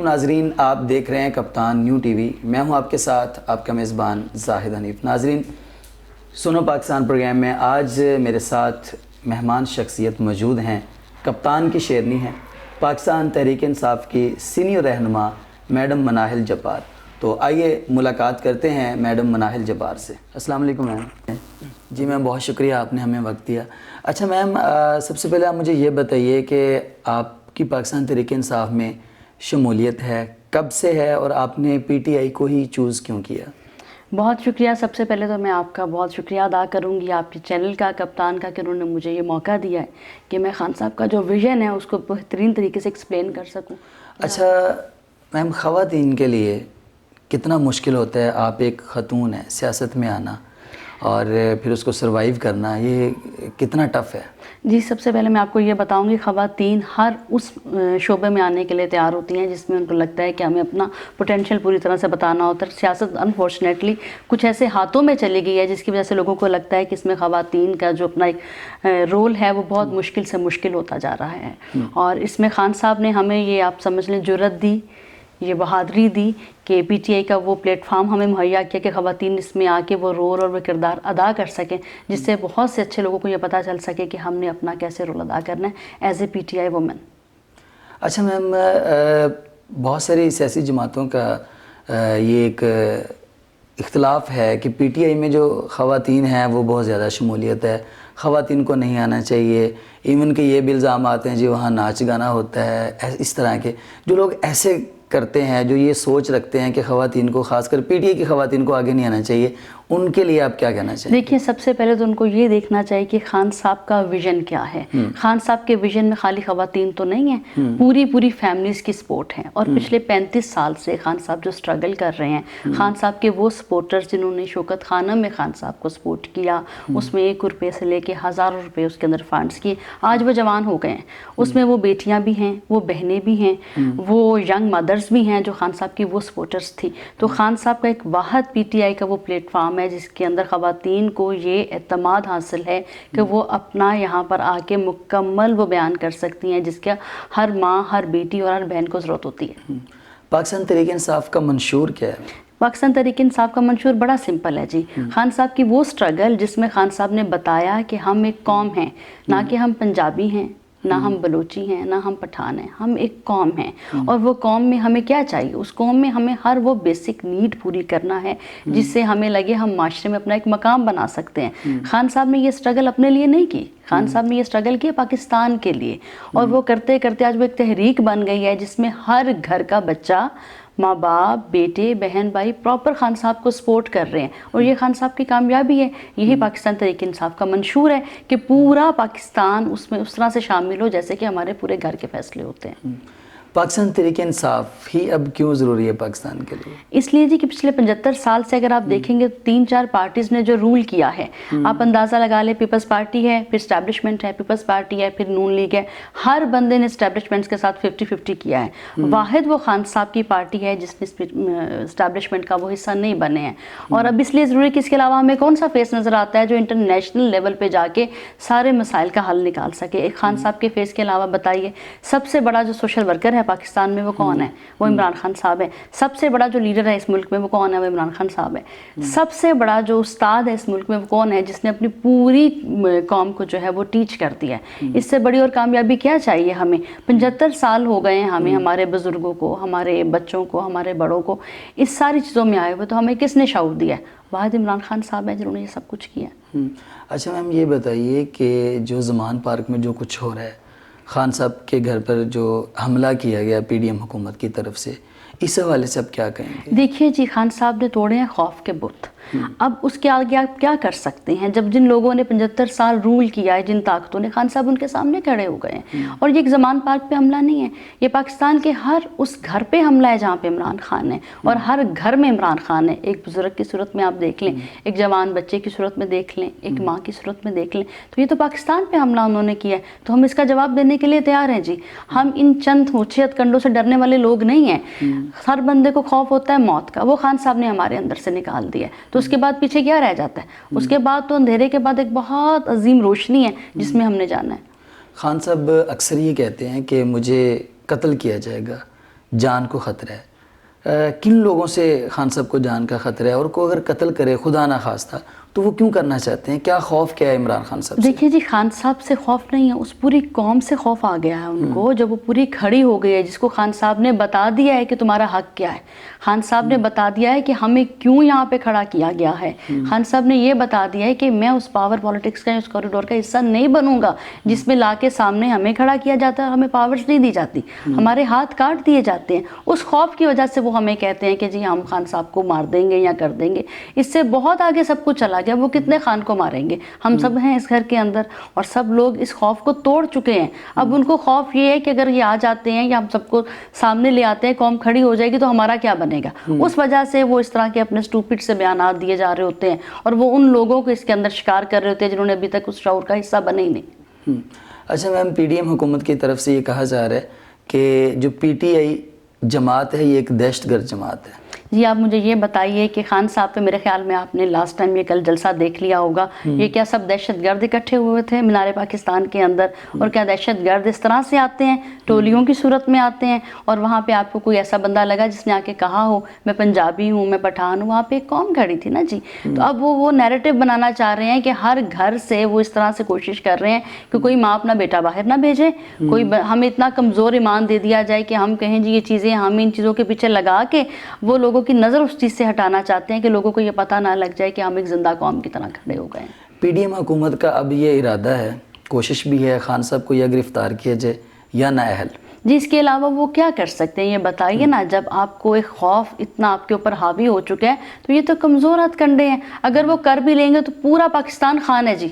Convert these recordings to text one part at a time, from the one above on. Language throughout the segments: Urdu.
علیکم ناظرین، آپ دیکھ رہے ہیں کپتان نیو ٹی وی. میں ہوں آپ کے ساتھ آپ کا میزبان زاہد حنیف. ناظرین، سنو پاکستان پروگرام میں آج میرے ساتھ مہمان شخصیت موجود ہیں. کپتان کی شیرنی ہیں، پاکستان تحریک انصاف کی سینئر رہنما میڈم مناہل جبار. تو آئیے ملاقات کرتے ہیں میڈم مناہل جبار سے. السلام علیکم میم. جی میم، بہت شکریہ آپ نے ہمیں وقت دیا. اچھا میم، سب سے پہلے آپ مجھے یہ بتائیے کہ آپ کی پاکستان تحریک انصاف میں شمولیت ہے، کب سے ہے، اور آپ نے پی ٹی آئی کو ہی چوز کیوں کیا؟ بہت شکریہ. سب سے پہلے تو میں آپ کا بہت شکریہ ادا کروں گی آپ کے چینل کا، کپتان کا، کہ انہوں نے مجھے یہ موقع دیا ہے کہ میں خان صاحب کا جو ویژن ہے اس کو بہترین طریقے سے ایکسپلین کر سکوں. اچھا میم، خواتین کے لیے کتنا مشکل ہوتا ہے، آپ ایک خاتون ہیں، سیاست میں آنا اور پھر اس کو سروائیو کرنا، یہ کتنا ٹف ہے؟ جی، سب سے پہلے میں آپ کو یہ بتاؤں گی، خواتین ہر اس شعبے میں آنے کے لیے تیار ہوتی ہیں جس میں ان کو لگتا ہے کہ ہمیں اپنا پوٹینشیل پوری طرح سے بتانا ہوتا ہے. سیاست انفارچونیٹلی کچھ ایسے ہاتھوں میں چلی گئی ہے جس کی وجہ سے لوگوں کو لگتا ہے کہ اس میں خواتین کا جو اپنا ایک رول ہے وہ بہت مشکل سے مشکل ہوتا جا رہا ہے. اور اس میں خان صاحب نے ہمیں یہ آپ سمجھ لیں جرأت دی، یہ بہادری دی کہ پی ٹی آئی کا وہ پلیٹ فارم ہمیں مہیا کیا کہ خواتین اس میں آ کے وہ رول اور وہ کردار ادا کر سکیں، جس سے بہت سے اچھے لوگوں کو یہ پتہ چل سکے کہ ہم نے اپنا کیسے رول ادا کرنا ہے as a P T I woman. اچھا میم، بہت ساری سیاسی جماعتوں کا یہ ایک اختلاف ہے کہ پی ٹی آئی میں جو خواتین ہیں وہ بہت زیادہ شمولیت ہے، خواتین کو نہیں آنا چاہیے. ایون کہ یہ بھی الزام آتے ہیں جی وہاں ناچ گانا ہوتا ہے. اس طرح کے جو لوگ ایسے کرتے ہیں، جو یہ سوچ رکھتے ہیں کہ خواتین کو، خاص کر پی ٹی آئی کی خواتین کو آگے نہیں آنا چاہیے، ان کے لیے آپ کیا کہنا چاہیں؟ دیکھیے، سب سے پہلے تو ان کو یہ دیکھنا چاہیے کہ خان صاحب کا ویژن کیا ہے. خان صاحب کے ویژن میں خالی خواتین تو نہیں ہیں، پوری فیملیز کی سپورٹ ہے. اور پچھلے 35 سال سے خان صاحب جو سٹرگل کر رہے ہیں، خان صاحب کے وہ سپورٹرز جنہوں نے شوکت خانہ میں خان صاحب کو سپورٹ کیا، اس میں 1 روپے سے لے کے ہزاروں روپے اس کے اندر فنڈز کیے، آج وہ جوان ہو گئے ہیں. اس میں وہ بیٹیاں بھی ہیں، وہ بہنیں بھی ہیں، وہ ینگ مدرز بھی ہیں جو خان صاحب کی وہ سپورٹرز تھی. تو خان صاحب کا ایک واحد پی ٹی آئی کا وہ پلیٹ فارم ہے جس کے اندر خواتین کو یہ اعتماد حاصل ہے کہ وہ اپنا یہاں پر آ کے مکمل وہ بیان کر سکتی ہیں جس کا ہر ماں، ہر بیٹی اور ہر بہن کو ضرورت ہوتی ہے. پاکستان تحریک انصاف کا منشور کیا ہے؟ پاکستان تحریک انصاف کا منشور بڑا سمپل ہے جی. خان صاحب کی وہ سٹرگل جس میں خان صاحب نے بتایا کہ ہم ایک قوم ہیں، نہ کہ ہم پنجابی ہیں، نہ ہم بلوچی ہیں، نہ ہم پٹھان ہیں، ہم ایک قوم ہیں. اور وہ قوم میں ہمیں کیا چاہیے؟ اس قوم میں ہمیں ہر وہ بیسک نیڈ پوری کرنا ہے جس سے ہمیں لگے ہم معاشرے میں اپنا ایک مقام بنا سکتے ہیں. خان صاحب نے یہ سٹرگل اپنے لیے نہیں کی، خان صاحب نے یہ سٹرگل کی پاکستان کے لیے. اور وہ کرتے کرتے آج وہ ایک تحریک بن گئی ہے جس میں ہر گھر کا بچہ، ماں باپ، بیٹے، بہن، بھائی پراپر خان صاحب کو سپورٹ کر رہے ہیں. اور یہ خان صاحب کی کامیابی ہے. یہی پاکستان تحریک انصاف کا منشور ہے کہ پورا پاکستان اس میں اس طرح سے شامل ہو جیسے کہ ہمارے پورے گھر کے فیصلے ہوتے ہیں. پاکستان تحریک انصاف ہی اب کیوں ضروری ہے پاکستان کے لیے؟ اس لیے جی کہ پچھلے 75 سال سے اگر آپ دیکھیں گے 3-4 پارٹیز نے جو رول کیا ہے، آپ اندازہ لگا لیں، پیپلز پارٹی ہے، پھر اسٹیبلشمنٹ ہے، پیپلز پارٹی ہے، پھر نون لیگ ہے. ہر بندے نے اسٹیبلشمنٹس کے ساتھ 50-50 کیا ہے. واحد وہ خان صاحب کی پارٹی ہے جس نے اسٹیبلشمنٹ کا وہ حصہ نہیں بنے ہیں. اور اب اس لیے ضروری کہ اس کے علاوہ ہمیں کون سا فیس نظر آتا ہے جو انٹرنیشنل لیول پہ جا کے سارے مسائل کا حل نکال سکے. ایک خان صاحب کے فیس کے علاوہ بتائیے، سب سے بڑا جو سوشل ورکر ہے پاکستان میں وہ کون ہے؟ وہ عمران خان صاحب ہے. سب سے بڑا جو لیڈر ہے اس ملک میں وہ کون ہے؟ وہ عمران خان صاحب ہے. سب سے بڑا جو استاد ہے اس ملک میں وہ کون ہے جس نے اپنی پوری قوم کو جو ہے وہ ٹیچ کر دیا ہے؟ اس سے بڑی اور کامیابی کیا چاہیے ہمیں؟ 75 سال ہو گئے ہیں ہمیں، ہمارے بزرگوں کو، ہمارے بچوں کو، ہمارے بڑوں کو اس ساری چیزوں میں آئے ہوئے. تو ہمیں کس نے شعور دیا ہے؟ واحد عمران خان صاحب ہیں جنہوں نے یہ سب کچھ کیا. اچھا میم، یہ بتائیے کہ جو زمان پارک میں جو کچھ ہو رہا ہے، خان صاحب کے گھر پر جو حملہ کیا گیا پی ڈی ایم حکومت کی طرف سے، اس حوالے سے آپ کیا کہیں گے؟ دیکھیے جی، خان صاحب نے توڑے ہیں خوف کے بت. اب اس کے آگے آپ کیا کر سکتے ہیں جب جن لوگوں نے 75 سال رول کیا ہے، جن طاقتوں نے، خان صاحب ان کے سامنے کھڑے ہو گئے ہیں. اور یہ ایک زمان پارک پہ حملہ نہیں ہے، یہ پاکستان کے ہر اس گھر پہ حملہ ہے جہاں پہ عمران خان ہے. اور ہر گھر میں عمران خان ہے. ایک بزرگ کی صورت میں آپ دیکھ لیں، ایک جوان بچے کی صورت میں دیکھ لیں، ایک ماں کی صورت میں دیکھ لیں. تو یہ تو پاکستان پہ حملہ انہوں نے کیا ہے. تو ہم اس کا جواب دینے کے لیے تیار ہیں جی. ہم ان چند اونچے ہتھ کنڈوں سے ڈرنے والے لوگ نہیں ہیں. ہر بندے کو خوف ہوتا ہے موت کا، وہ خان صاحب نے ہمارے اندر سے نکال دیا ہے. تو اس کے بعد پیچھے کیا رہ جاتا ہے؟ اس کے بعد تو اندھیرے کے بعد ایک بہت عظیم روشنی ہے جس میں ہم نے جانا ہے. خان صاحب اکثر یہ کہتے ہیں کہ مجھے قتل کیا جائے گا، جان کو خطرہ ہے، کن لوگوں سے خان صاحب کو جان کا خطرہ ہے، اور کو اگر قتل کرے خدا نہ خواستہ تو وہ کیوں کرنا چاہتے ہیں؟ کیا خوف کیا ہے عمران خان صاحب سے؟ دیکھیے جی، خان صاحب سے خوف نہیں ہے، اس پوری قوم سے خوف آ گیا ہے ان کو، جب وہ پوری کھڑی ہو گئی ہے، جس کو خان صاحب نے بتا دیا ہے کہ تمہارا حق کیا ہے، خان صاحب نے بتا دیا ہے کہ ہمیں کیوں یہاں پہ کھڑا کیا گیا ہے، خان صاحب نے یہ بتا دیا ہے کہ میں اس پاور پالیٹکس کا، اس کوریڈور کا حصہ نہیں بنوں گا جس میں لا کے سامنے ہمیں کھڑا کیا جاتا ہے اور ہمیں پاورز نہیں دی جاتی، ہمارے ہاتھ کاٹ دیے جاتے ہیں۔ اس خوف کی وجہ سے وہ ہمیں کہتے ہیں کہ جی ہم خان صاحب کو مار دیں گے یا کر دیں گے۔ اس سے بہت آگے سب کچھ چلا گیا، وہ کتنے خان کو ماریں گے؟ ہم سب ہیں اس گھر کے اندر اور سب لوگ اس خوف کو توڑ چکے ہیں۔ اب ان کو خوف یہ ہے کہ اگر یہ آ جاتے ہیں یا ہم سب کو سامنے لے آتے ہیں، قوم کھڑی ہو جائے گی تو ہمارا کیا بنے گا؟ اس وجہ سے وہ اس طرح کے اپنے اسٹوپڈ سے بیانات دیے جا رہے ہوتے ہیں اور وہ ان لوگوں کو اس کے اندر شکار کر رہے ہوتے ہیں جنہوں نے ابھی تک اس شعور کا حصہ بنے ہی نہیں۔ اچھا میم، پی ڈی ایم حکومت کی طرف سے یہ کہا جا رہا ہے کہ جو پی ٹی آئی جماعت ہے یہ ایک دہشت گرد جماعت ہے۔ جی آپ مجھے یہ بتائیے کہ خان صاحب پہ میرے خیال میں آپ نے لاسٹ ٹائم یہ کل جلسہ دیکھ لیا ہوگا، یہ کیا سب دہشت گرد اکٹھے ہوئے تھے مینار پاکستان کے اندر؟ اور کیا دہشت گرد اس طرح سے آتے ہیں، ٹولیوں کی صورت میں آتے ہیں؟ اور وہاں پہ آپ کو کوئی ایسا بندہ لگا جس نے آ کے کہا ہو میں پنجابی ہوں، میں پٹھان ہوں؟ وہاں پہ ایک قوم کھڑی تھی نا جی۔ تو اب وہ نیریٹو بنانا چاہ رہے ہیں کہ ہر گھر سے وہ اس طرح سے کوشش کر رہے ہیں کہ کوئی ماں اپنا بیٹا باہر نہ بھیجے، کوئی ہمیں اتنا کمزور ایمان دے دیا جائے کہ ہم کہیں جی یہ چیزیں ہم ان چیزوں کے پیچھے لگا کے وہ لوگوں کی نظر اس چیز سے ہٹانا چاہتے ہیں کہ لوگوں کو یہ پتہ نہ لگ جائے کہ ہم ایک زندہ قوم کی طرح کھڑے ہو گئے ہیں۔ پی ڈی ایم حکومت کا اب یہ ارادہ ہے، کوشش بھی ہے خان صاحب کو یا گرفتار کیا جائے یا نااہل؟ جی اس کے علاوہ وہ کیا کر سکتے ہیں یہ بتائیے نا؟ جب آپ کو ایک خوف اتنا آپ کے اوپر حاوی ہو چکا ہے تو یہ تو کمزور ہتھ کنڈے ہیں، اگر وہ کر بھی لیں گے تو پورا پاکستان خان ہے جی۔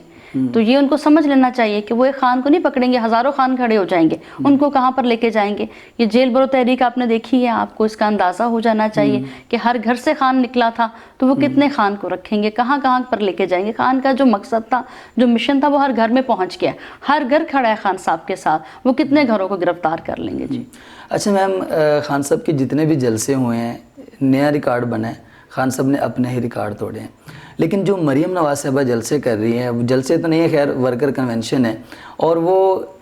تو یہ ان کو سمجھ لینا چاہیے کہ وہ ایک خان کو نہیں پکڑیں گے، ہزاروں خان کھڑے ہو جائیں گے، ان کو کہاں پر لے کے جائیں گے؟ یہ جیل برو تحریک آپ نے دیکھی ہے، آپ کو اس کا اندازہ ہو جانا چاہیے کہ ہر گھر سے خان نکلا تھا، تو وہ کتنے خان کو رکھیں گے، کہاں کہاں پر لے کے جائیں گے؟ خان کا جو مقصد تھا، جو مشن تھا، وہ ہر گھر میں پہنچ گیا، ہر گھر کھڑا ہے خان صاحب کے ساتھ، وہ کتنے گھروں کو گرفتار کر لیں گے جی۔ اچھا میم، خان صاحب کے جتنے بھی جلسے ہوئے ہیں نیا ریکارڈ بنا ہے، خان صاحب نے اپنے ہی ریکارڈ توڑے ہیں، لیکن جو مریم نواز صاحبہ جلسے کر رہی ہیں، جلسے تو نہیں ہے خیر، ورکر کنونشن ہے، اور وہ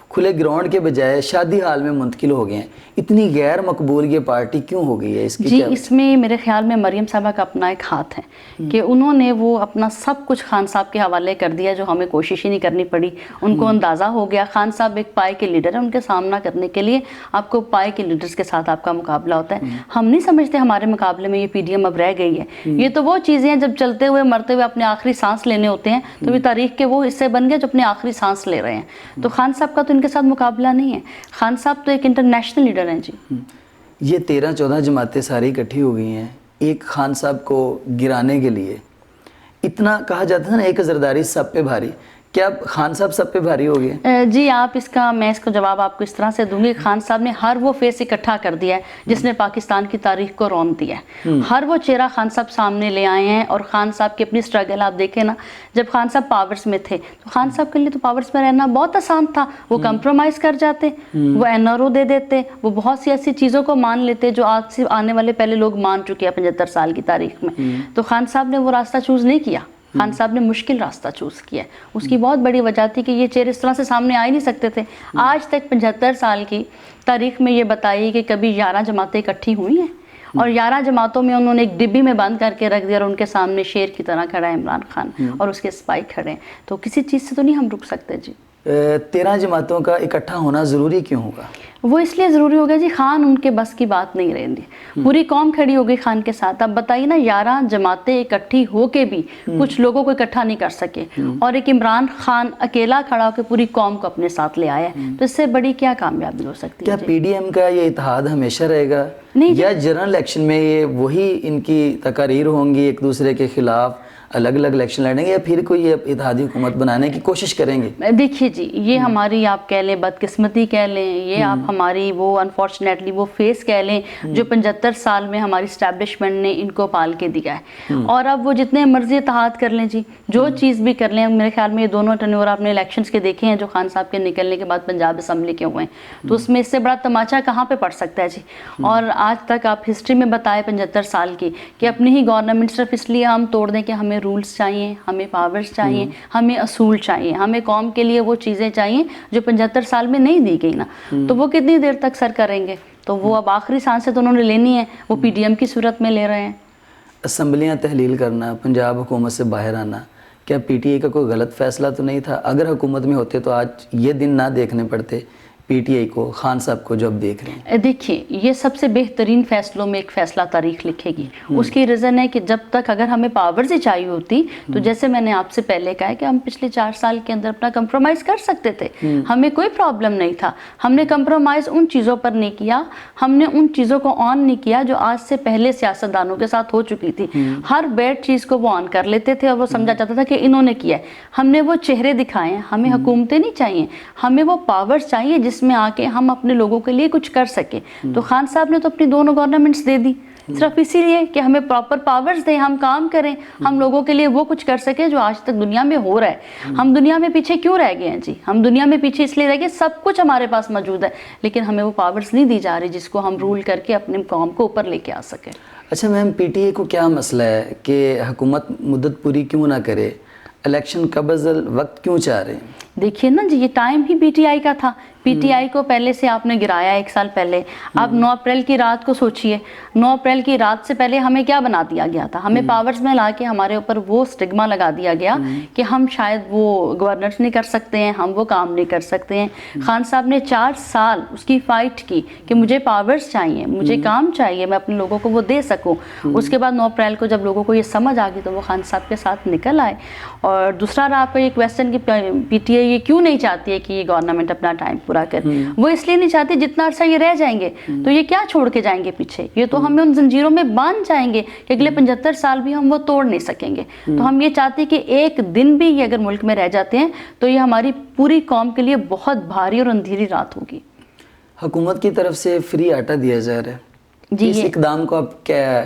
کھلے گراؤنڈ کے بجائے شادی حال میں منتقل ہو گئے ہیں، اتنی غیر مقبول یہ پارٹی کیوں ہو گئی ہے؟ اس کی جی اس میں میرے خیال میں مریم صاحبہ کا اپنا ایک ہاتھ ہے کہ انہوں نے وہ اپنا سب کچھ خان صاحب کے حوالے کر دیا، جو ہمیں کوشش ہی نہیں کرنی پڑی، ان کو اندازہ ہو گیا۔ خان صاحب ایک پائے کے لیڈر ہیں، ان کے سامنا کرنے کے لیے آپ کو پائے کے لیڈرز کے ساتھ آپ کا مقابلہ ہوتا ہے۔ ہم نہیں سمجھتے ہمارے مقابلے میں یہ پی ڈی ایم اب رہ گئی ہے، یہ تو وہ چیزیں ہیں جب چلتے ہوئے مرتے ہوئے اپنے آخری سانس لینے ہوتے ہیں تو یہ تاریخ کے وہ حصے بن گئے جو اپنے آخری سانس لے رہے ہیں، تو خان صاحب کا تو ان کے ساتھ مقابلہ نہیں ہے۔ خان صاحب تو ایک انٹرنیشنل لیڈر ہیں جی۔ یہ 13-14 جماعتیں ساری اکٹھی ہو گئی ہیں ایک خان صاحب کو گرانے کے لیے، اتنا کہا جاتا ہے نا ایک زرداری سب پہ بھاری، کیا خان صاحب سب پہ بھاری ہو گئے؟ جی آپ میں اس کو جواب آپ کو اس طرح سے دوں گی، خان صاحب نے ہر وہ فیس اکٹھا کر دیا ہے جس نے پاکستان کی تاریخ کو رون دیا ہے، ہر وہ چہرہ خان صاحب سامنے لے آئے ہیں، اور خان صاحب کی اپنی سٹرگل آپ دیکھیں نا، جب خان صاحب پاورز میں تھے تو خان صاحب کے لیے تو پاورز میں رہنا بہت آسان تھا، وہ کمپرومائز کر جاتے، وہ این آر او دے دیتے، وہ بہت سی ایسی چیزوں کو مان لیتے جو آج سے آنے والے پہلے لوگ مان چکے ہیں 75 سال کی تاریخ میں، تو خان صاحب نے وہ راستہ چوز نہیں کیا، خان صاحب نے مشکل راستہ چوز کیا ہے۔ اس کی بہت بڑی وجہ تھی کہ یہ چہرے اس طرح سے سامنے آ ہی نہیں سکتے تھے۔ آج تک 75 سال کی تاریخ میں یہ بتائی کہ کبھی 11 جماعتیں اکٹھی ہوئی ہیں، اور 11 جماعتوں میں انہوں نے ایک ڈبی میں بند کر کے رکھ دیا، اور ان کے سامنے شیر کی طرح کھڑا ہے عمران خان اور اس کے سپاہی کھڑے ہیں، تو کسی چیز سے تو نہیں ہم رک سکتے جی۔ 13 جماعتوں کا اکٹھا ہونا ضروری کیوں ہوگا؟ وہ اس لیے ضروری ہو گیا جی، خان ان کے بس کی بات نہیں رہی، پوری قوم کھڑی ہو گئی خان کے ساتھ۔ اب بتائیے نا 11 جماعتیں اکٹھی ہو کے بھی کچھ لوگوں کو اکٹھا نہیں کر سکے، اور ایک عمران خان اکیلا کھڑا ہو کے پوری قوم کو اپنے ساتھ لے آیا ہے، تو اس سے بڑی کیا کامیابی ہو سکتی ہے؟ کیا پی ڈی ایم کا یہ اتحاد ہمیشہ رہے گا، یا جنرل الیکشن میں یہ وہی ان کی تقاریر ہوں گی ایک دوسرے کے خلاف، الگ الگ الیکشن لڑیں گے، یا پھر کوئی یہ اتحادی حکومت بنانے کی کوشش کریں گے؟ دیکھیے جی، یہ ہماری آپ کہہ لیں بدقسمتی کہہ لیں، یہ آپ ہماری وہ انفارچونیٹلی وہ فیس کہہ لیں جو 75 سال میں ہماری اسٹیبلشمنٹ نے ان کو پال کے دیا ہے، اور اب وہ جتنے مرضی اتحاد کر لیں جی، جو چیز بھی کر لیں، میرے خیال میں یہ دونوں ٹنیور آپ نے الیکشنز کے دیکھے ہیں جو خان صاحب کے نکلنے کے بعد پنجاب اسمبلی کے ہوئے ہیں، تو اس میں اس سے بڑا تماچا کہاں پہ پڑ سکتا ہے جی؟ اور آج تک آپ ہسٹری میں بتائے 75 سال کی کہ اپنی ہی گورنمنٹ صرف اس لیے ہم توڑ دیں کہ ہمیں رولز چاہیے، ہمیں پاورز چاہیے، ہمیں اصول چاہیے، ہمیں قوم کے لیے وہ چیزیں چاہیے جو 75 سال میں نہیں دی گئی نا، تو وہ کتنی دیر تک سر کریں گے؟ تو وہ اب آخری سانسیں تو انہوں نے لینی ہے، وہ پی ڈی ایم کی صورت میں لے رہے ہیں۔ اسمبلیاں تحلیل کرنا، پنجاب حکومت سے باہر آنا، کیا پی ٹی آئی کا کوئی غلط فیصلہ تو نہیں تھا؟ اگر حکومت میں ہوتے تو آج یہ دن نہ دیکھنے پڑتے پی ٹی آئی کو، خان صاحب کو جو اب دیکھ رہے ہیں؟ دیکھیے یہ سب سے بہترین فیصلوں میں ایک فیصلہ تاریخ لکھے گی۔ اس کی ریزن ہے کہ جب تک اگر ہمیں پاورز ہی چاہیے ہوتی تو جیسے میں نے آپ سے پہلے کہا ہے کہ ہم پچھلے 4 سال کے اندر اپنا کمپرومائز کر سکتے تھے، ہمیں کوئی پرابلم نہیں تھا۔ ہم نے کمپرومائز ان چیزوں پر نہیں کیا، ہم نے ان چیزوں کو آن نہیں کیا جو آج سے پہلے سیاستدانوں کے ساتھ ہو چکی تھی۔ ہر بیڈ چیز کو وہ آن کر لیتے تھے اور وہ سمجھا جاتا تھا کہ انہوں نے کیا ہے۔ ہم نے وہ چہرے دکھائے ہیں، ہمیں حکومتیں نہیں چاہیے، ہمیں وہ پاورز چاہیے جس میں آ کے ہم اپنے لوگوں کے لیے کچھ کر سکیں۔ تو خان صاحب نے تو اپنی دونوں گورنمنٹس دے دی صرف اسی لیے کہ ہمیں پراپر پاورز دیں، ہم کام کریں، ہم لوگوں کے لیے وہ کچھ کر سکیں جو آج تک دنیا میں ہو رہا ہے۔ ہم دنیا میں پیچھے کیوں رہ گئے ہیں جی؟ ہم دنیا میں پیچھے اس لیے رہ گئے، سب کچھ ہمارے پاس موجود ہے لیکن ہمیں وہ پاورز نہیں دی جا رہی جس کو ہم رول کر کے اپنے قوم کو اوپر لے کے آ سکیں۔ اچھا میم، پی ٹی آئی کو کیا مسئلہ ہے کہ حکومت مدت پوری کیوں نہ کرے؟ الیکشن کا ازل وقت کیوں چاہ رہے ہیں؟ دیکھیے نا جی، یہ ٹائم ہی پی ٹی آئی کا تھا۔ پی ٹی آئی کو پہلے سے آپ نے گرایا 1 سال پہلے۔ آپ 9 اپریل کی رات کو سوچئے، 9 اپریل کی رات سے پہلے ہمیں کیا بنا دیا گیا تھا؟ ہمیں پاورز میں لا کے ہمارے اوپر وہ سٹگما لگا دیا گیا کہ ہم شاید وہ گورننس نہیں کر سکتے ہیں، ہم وہ کام نہیں کر سکتے ہیں۔ خان صاحب نے 4 سال اس کی فائٹ کی کہ مجھے پاورز چاہیے، مجھے کام چاہیے، میں اپنے لوگوں کو وہ دے سکوں۔ اس کے بعد 9 اپریل کو جب لوگوں کو یہ سمجھ آ گئی تو وہ خان صاحب کے ساتھ نکل آئے۔ اور دوسرا رہا آپ کا یہ کویسچن کہ پی ٹی آئی یہ کیوں نہیں چاہتی ہے کہ یہ گورنمنٹ اپنا ٹائم پورا کرے؟ وہ اس لیے نہیں چاہتے، جتنا عرصہ یہ رہ جائیں گے تو یہ کیا چھوڑ کے جائیں گے پیچھے؟ یہ تو ہمیں ان زنجیروں میں باندھ جائیں گے کہ اگلے 75 سال بھی ہم وہ توڑ نہیں سکیں گے۔ تو ہم یہ چاہتے ہیں کہ ایک دن بھی یہ اگر ملک میں رہ جاتے ہیں تو یہ ہماری پوری قوم کے لیے بہت بھاری اور اندھیری رات ہوگی۔ حکومت کی طرف سے فری آٹا دیا جا رہا ہے جی، اس اقدام کو آپ کیا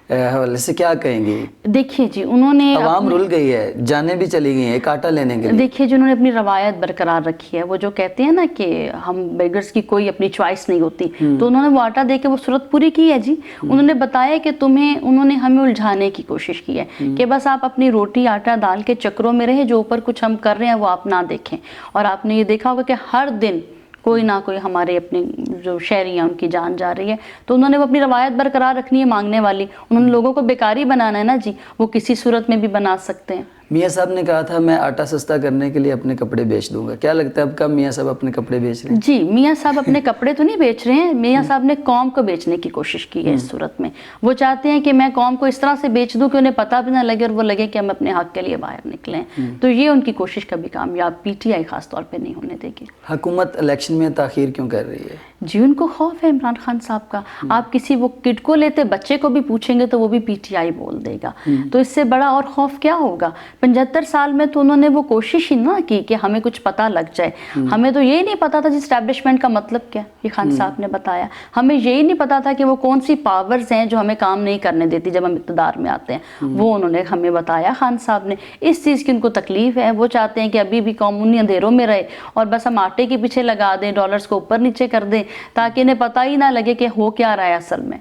حوالے سے کیا کہیں گے؟ دیکھیے جی، انہوں نے عوام رل گئی ہے، جانیں بھی چلی گئی ہیں ایک آٹا لینے کے لیے۔ دیکھیے جی، انہوں نے اپنی روایت برقرار رکھی ہے۔ وہ جو کہتے ہیں نا کہ ہم بیگرز کی کوئی اپنی چوائس نہیں ہوتی، تو انہوں نے وہ آٹا دے کے وہ صورت پوری کی ہے جی۔ انہوں نے بتایا کہ انہوں نے ہمیں الجھانے کی کوشش کی ہے کہ بس آپ اپنی روٹی آٹا دال کے چکروں میں رہیں، جو اوپر کچھ ہم کر رہے ہیں وہ آپ نہ دیکھیں۔ اور آپ نے یہ دیکھا ہوگا کہ ہر دن کوئی نہ کوئی ہمارے اپنے جو شہری ہیں ان کی جان جا رہی ہے۔ تو انہوں نے وہ اپنی روایت برقرار رکھنی ہے مانگنے والی۔ انہوں نے لوگوں کو بیکاری بنانا ہے نا جی، وہ کسی صورت میں بھی بنا سکتے ہیں۔ میاں صاحب نے کہا تھا میں آٹا سستا کرنے کے لیے اپنے کپڑے بیچ دوں گا، کیا لگتا ہے اب کب میاں صاحب اپنے کپڑے بیچ رہے ہیں؟ جی، میاں صاحب اپنے کپڑے تو نہیں بیچ رہے ہیں، میاں صاحب نے قوم کو بیچنے کی کوشش کی ہے اس صورت میں۔ وہ چاہتے ہیں کہ میں قوم کو اس طرح سے بیچ دوں کہ انہیں پتہ بھی نہ لگے اور وہ لگے کہ ہم اپنے حق کے لیے باہر نکلیں۔ تو یہ ان کی کوشش کبھی کامیاب پی ٹی آئی خاص طور پہ نہیں ہونے دے گی۔ حکومت الیکشن میں تاخیر کیوں کر رہی ہے؟ جی، ان کو خوف ہے عمران خان صاحب کا۔ آپ کسی وہ کڈ کو لیتے بچے کو بھی پوچھیں گے تو وہ بھی پی ٹی آئی بول دے گا۔ تو اس سے بڑا اور خوف کیا ہوگا؟ 75 سال میں تو انہوں نے وہ کوشش ہی نہ کی کہ ہمیں کچھ پتہ لگ جائے۔ ہمیں تو یہی نہیں پتا تھا جی اسٹیبلشمنٹ کا مطلب کیا، یہ خان صاحب نے بتایا۔ ہمیں یہی نہیں پتا تھا کہ وہ کون سی پاورز ہیں جو ہمیں کام نہیں کرنے دیتی جب ہم اقتدار میں آتے ہیں، وہ انہوں نے ہمیں بتایا خان صاحب نے۔ اس چیز کی ان کو تکلیف ہے، وہ چاہتے ہیں کہ ابھی بھی قوم انہی اندھیروں میں رہے اور بس ہم آٹے کے پیچھے لگا دیں، ڈالرز کو اوپر نیچے کر دیں تاکہ انہیں پتہ ہی نہ لگے کہ ہو کیا رہا ہے اصل میں۔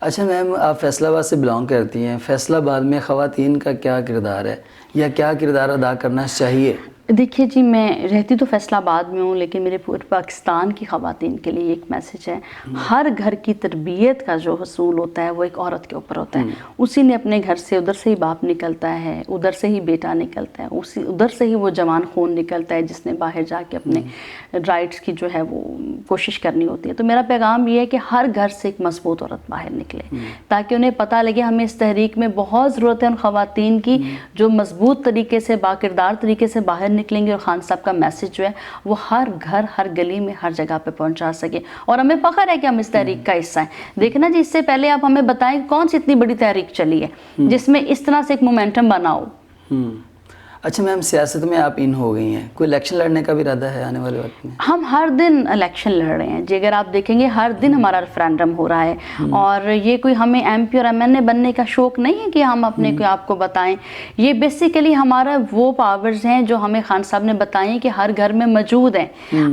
اچھا میم، آپ فیصل آباد سے بلانگ کرتی ہیں، فیصل آباد میں خواتین کا کیا کردار ہے یا کیا کردار ادا کرنا چاہیے؟ دیکھیے جی، میں رہتی تو فیصل آباد میں ہوں لیکن میرے پورے پاکستان کی خواتین کے لیے ایک میسج ہے، ہر گھر کی تربیت کا جو حصول ہوتا ہے وہ ایک عورت کے اوپر ہوتا ہے۔ اسی نے اپنے گھر سے ادھر سے ہی باپ نکلتا ہے، ادھر سے ہی بیٹا نکلتا ہے، ادھر سے ہی وہ جوان خون نکلتا ہے جس نے باہر جا کے اپنے رائٹس کی جو ہے وہ کوشش کرنی ہوتی ہے۔ تو میرا پیغام یہ ہے کہ ہر گھر سے ایک مضبوط عورت باہر نکلے تاکہ انہیں پتہ لگے ہمیں اس تحریک میں بہت ضرورت ہے ان خواتین کی جو مضبوط طریقے سے باکردار طریقے سے باہر نکلیں گے اور خان صاحب کا میسج جو ہے وہ ہر گھر ہر گلی میں ہر جگہ پہ پہنچا سکے۔ اور ہمیں فخر ہے کہ ہم اس تحریک کا حصہ ہیں۔ دیکھنا جی، اس سے پہلے آپ ہمیں بتائیں کون سی اتنی بڑی تحریک چلی ہے جس میں اس طرح سے ایک مومنٹم بنا ہو۔ اچھا میم، سیاست میں آپ ان ہو گئی ہیں، کوئی الیکشن لڑنے کا بھی ارادہ ہے آنے والے وقت میں؟ ہم ہر دن الیکشن لڑ رہے ہیں جی، اگر آپ دیکھیں گے ہر دن ہمارا ریفرینڈم ہو رہا ہے۔ اور یہ کوئی ہمیں ایم پی اور ایم این اے بننے کا شوق نہیں ہے کہ ہم اپنے کو آپ کو بتائیں، یہ بیسیکلی ہمارا وہ پاورز ہیں جو ہمیں خان صاحب نے بتائیں کہ ہر گھر میں موجود ہیں،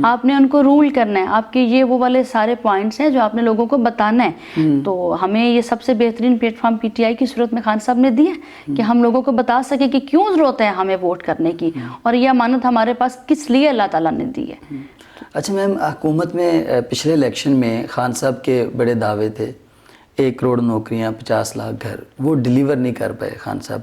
آپ نے ان کو رول کرنا ہے۔ آپ کے یہ وہ والے سارے پوائنٹس ہیں جو آپ نے لوگوں کو بتانا ہے۔ تو ہمیں یہ سب سے بہترین پلیٹ فارم پی ٹی آئی کی صورت میں خان صاحب نے دی ہے کہ ہم لوگوں کو بتا سکیں کہ کیوں ضرورت ہے ہمیں ووٹ کرنے کی اور یہ امانت ہمارے پاس کس لیے اللہ تعالیٰ نے دی ہے۔ اچھا میم، حکومت میں پچھلے الیکشن میں خان صاحب کے بڑے دعوے تھے، 1 کروڑ نوکریاں، 50 لاکھ گھر، وہ ڈیلیور نہیں کر پائے خان صاحب.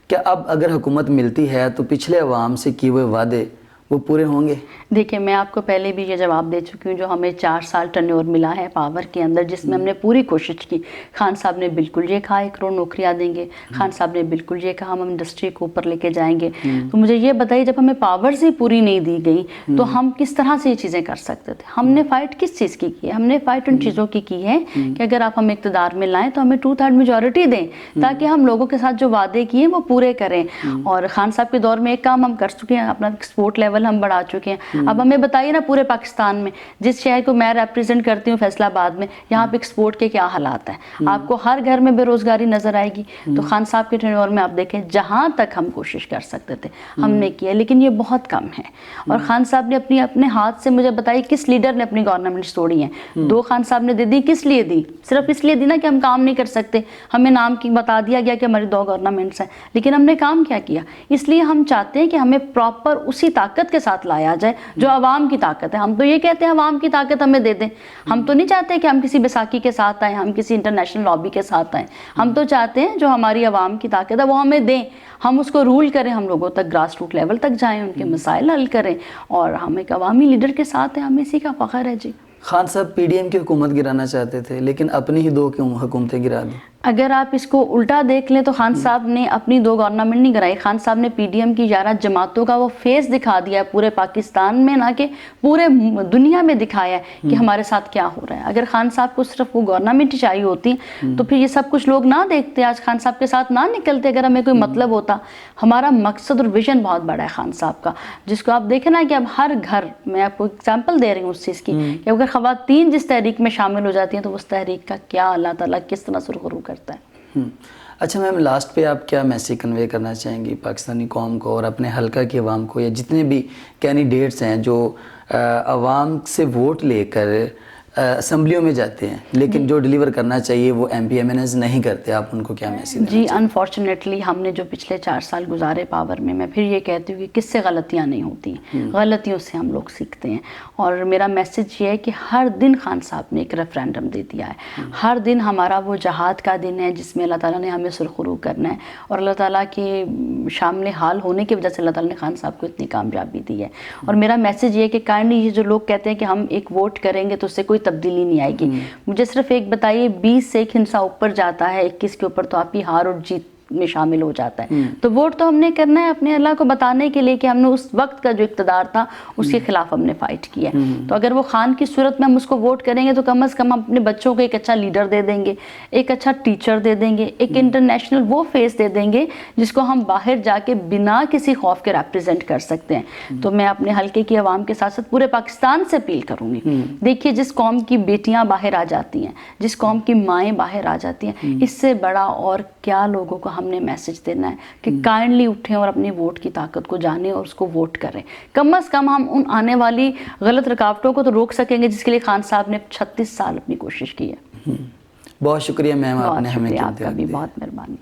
کیا اب اگر حکومت ملتی ہے تو پچھلے عوام سے کیے ہوئے وعدے وہ پورے ہوں گے؟ دیکھیں، میں آپ کو پہلے بھی یہ جواب دے چکی ہوں، جو ہمیں 4 سال ٹرنیور ملا ہے پاور کے اندر، جس میں ہم نے پوری کوشش کی. خان صاحب نے بالکل یہ کہا 1 کروڑ نوکریاں دیں گے، خان صاحب نے بالکل یہ کہا ہم انڈسٹری کو اوپر لے کے جائیں گے. تو مجھے یہ بتائیے، جب ہمیں پاورز ہی پوری نہیں دی گئی تو ہم کس طرح سے یہ چیزیں کر سکتے تھے؟ ہم نے فائٹ کس چیز کی ہے؟ ہم نے فائٹ ان چیزوں کی ہے کہ اگر آپ ہمیں اقتدار میں لائیں تو ہمیں 2/3 میجورٹی دیں، تاکہ ہم لوگوں کے ساتھ جو وعدے کیے وہ پورے کریں. اور خان صاحب کے دور میں ایک کام ہم کر چکے ہیں، اپنا ایکسپورٹ لیول ہم بڑھا چکے ہیں. اب ہمیں بتائیے نا، پورے پاکستان میں جس شہر کو میں ریپریزنٹ کرتی ہوں، فیصل آباد میں، یہاں پہ ایکسپورٹ کے کیا حالات ہیں؟ آپ کو ہر گھر میں بے روزگاری نظر آئے گی. تو خان صاحب کے ٹرنیور میں آپ دیکھیں، جہاں تک ہم کوشش کر سکتے تھے ہم نے کیا، لیکن یہ بہت کم ہے. اور خان صاحب نے اپنے ہاتھ سے، مجھے بتائیے کس لیڈر نے اپنی گورنمنٹ توڑی ہیں؟ 2 خان صاحب نے دے دی. کس لیے دی؟ صرف اس لیے دی نا کہ ہم کام نہیں کر سکتے. ہمیں نام کی بتا دیا گیا کہ ہماری 2 گورنمنٹس ہیں، لیکن ہم نے کام کیا؟ اس لیے ہم چاہتے ہیں کہ ہمیں پراپر اسی طاقت کے ساتھ لایا جائے جو عوام کی طاقت ہے. ہم تو یہ کہتے ہیں عوام کی طاقت ہمیں دے دیں. ہم تو نہیں چاہتے کہ ہم کسی بیساکھی کے ساتھ آئیں، ہم کسی انٹرنیشنل لابی کے ساتھ آئیں. ہم تو چاہتے ہیں جو ہماری عوام کی طاقت ہے وہ ہمیں دیں، ہم اس کو رول کریں، ہم لوگوں تک گراس روٹ لیول تک جائیں، ان کے مسائل حل کریں. اور ہم ایک عوامی لیڈر کے ساتھ ہیں، ہمیں اسی کا فخر ہے. جی، خان صاحب پی ڈی ایم کی حکومت گرانا چاہتے تھے، لیکن اپنی ہی 2 حکومتیں گرا دیں. اگر آپ اس کو الٹا دیکھ لیں تو خان صاحب نے اپنی 2 گورنمنٹ نہیں کرائی. خان صاحب نے پی ڈی ایم کی 11 جماعتوں کا وہ فیس دکھا دیا ہے پورے پاکستان میں، نہ کہ پورے دنیا میں دکھایا ہے کہ ہمارے ساتھ کیا ہو رہا ہے. اگر خان صاحب کو صرف وہ گورنمنٹ چاہیے ہوتی تو پھر یہ سب کچھ لوگ نہ دیکھتے، آج خان صاحب کے ساتھ نہ نکلتے. اگر ہمیں کوئی مطلب ہوتا، ہمارا مقصد اور ویژن بہت بڑا ہے خان صاحب کا، جس کو آپ دیکھیں نا کہ اب ہر گھر، میں آپ کو ایگزامپل دے رہی ہوں اس چیز کی، کہ اگر خواتین جس تحریک میں شامل ہو جاتی ہیں تو اس تحریک کا کیا اللہ تعالیٰ کس طرح سرخرو کرتا ہے. اچھا میم، لاسٹ پہ آپ کیا میسیج کنوے کرنا چاہیں گی پاکستانی قوم کو اور اپنے حلقہ کی عوام کو، یا جتنے بھی کینڈیڈیٹس ہیں جو عوام سے ووٹ لے کر اسمبلیوں میں جاتے ہیں لیکن جو ڈیلیور کرنا چاہیے وہ M P M N As نہیں کرتے، آپ ان کو کیا میسیج دینا چاہیں گے؟ جی، انفارچونیٹلی ہم نے جو پچھلے 4 سال گزارے پاور میں پھر یہ کہتی ہوں کہ کس سے غلطیاں نہیں ہوتی، غلطیوں سے ہم لوگ سیکھتے ہیں. اور میرا میسیج یہ ہے کہ ہر دن خان صاحب نے ایک ریفرینڈم دے دیا ہے. ہر دن ہمارا وہ جہاد کا دن ہے جس میں اللہ تعالیٰ نے ہمیں سرخرو کرنا ہے، اور اللہ تعالیٰ کے شامل حال ہونے کی وجہ سے اللہ تعالیٰ نے خان صاحب کو اتنی کامیابی دی ہے. اور میرا میسیج یہ ہے کہ کائنڈلی یہ جو لوگ کہتے ہیں کہ ہم ایک ووٹ کریں گے تو اس سے کوئی تبدیلی نہیں آئے گی، مجھے صرف ایک بتائیے، 20 سے 1 ہندسہ اوپر جاتا ہے 21 کے اوپر تو آپ کی ہار اور جیت میں شامل ہو جاتا ہے. تو ووٹ تو ہم نے کرنا ہے اپنے اللہ کو بتانے کے لیے کہ ہم نے اس وقت کا جو اقتدار تھا اس کے خلاف ہم نے فائٹ کیا ہے. تو اگر وہ خان کی صورت میں ہم اس کو ووٹ کریں گے تو کم از کم ہم اپنے بچوں کو ایک اچھا لیڈر دے دیں گے، ایک اچھا ٹیچر دے دیں گے، ایک انٹرنیشنل وہ فیس دے دیں گے جس کو ہم باہر جا کے بنا کسی خوف کے ریپریزنٹ کر سکتے ہیں. تو میں اپنے حلقے کی عوام کے ساتھ ساتھ پورے پاکستان سے اپیل کروں گی، دیکھیے جس قوم کی بیٹیاں باہر آ جاتی ہیں، جس قوم کی مائیں باہر آ جاتی ہیں، اس سے بڑا اور کیا لوگوں کو ہم نے میسج دینا ہے کہ کائنڈلی اٹھیں اور اپنی ووٹ کی طاقت کو جانیں اور اس کو ووٹ کریں. کم از کم ہم ان آنے والی غلط رکاوٹوں کو تو روک سکیں گے جس کے لیے خان صاحب نے 36 سال اپنی کوشش کی ہے. بہت شکریہ میم، آپ نے ہمیں آپ کا بھی بہت مہربانی.